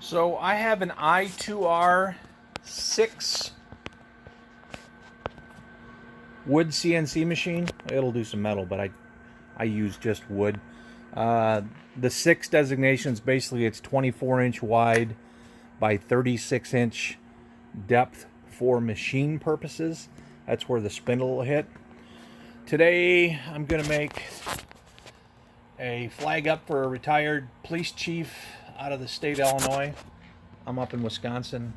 So I have an I2R 6 wood CNC machine. It'll do some metal, but I use just wood. The 6 designations, basically it's 24-inch wide by 36-inch depth for machine purposes. That's where the spindle will hit. Today I'm going to make a flag up for a retired police chief out of the state of Illinois. I'm up in Wisconsin.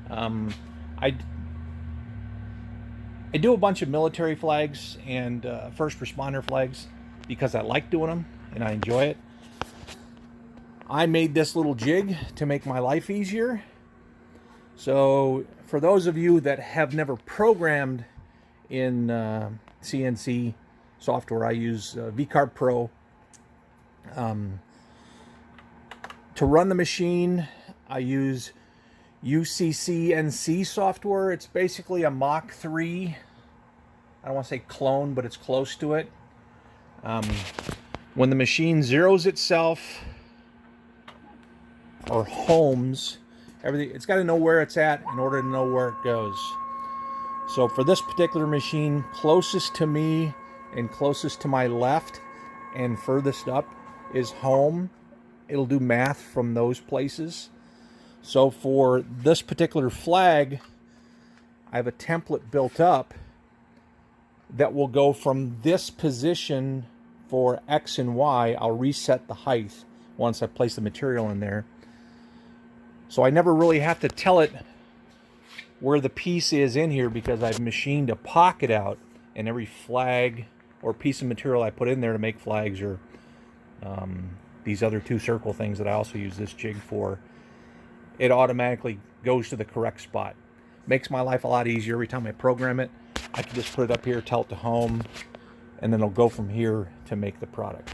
I do a bunch of military flags and first responder flags because I like doing them and I enjoy it. I made this little jig to make my life easier. So for those of you that have never programmed in CNC software, I use VCarb Pro. To run the machine, I use CNC software. It's basically a Mach 3. I don't want to say clone, but it's close to it. When the machine zeroes itself or homes, everything, it's got to know where it's at in order to know where it goes. So for this particular machine, closest to me and closest to my left and furthest up is home. It'll do math from those places. So for this particular flag, I have a template built up that will go from this position for X and Y. I'll reset the height once I place the material in there. So I never really have to tell it where the piece is in here because I've machined a pocket out, and every flag or piece of material I put in there to make flags or these other two circle things that I also use this jig for, it automatically goes to the correct spot. Makes my life a lot easier. Every time I program it, I can just put it up here, tell it to home, and then it'll go from here to make the product.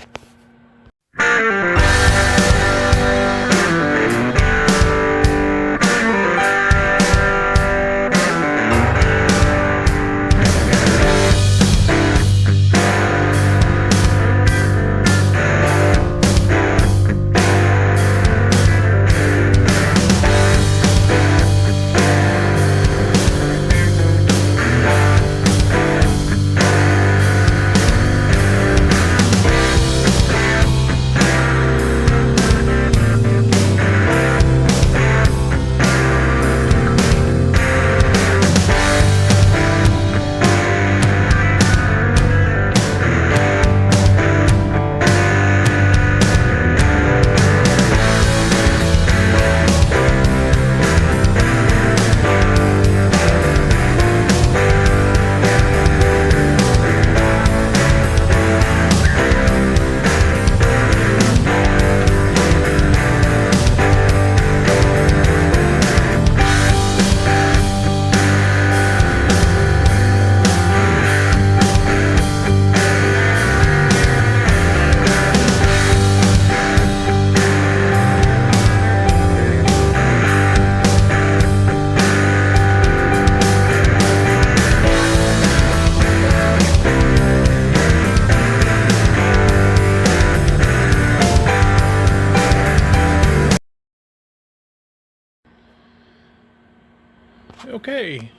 Okay,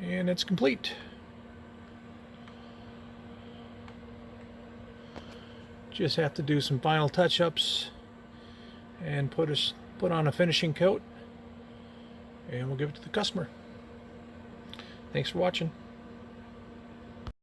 and it's complete. Just have to do some final touch-ups and put on a finishing coat, and we'll give it to the customer. Thanks for watching.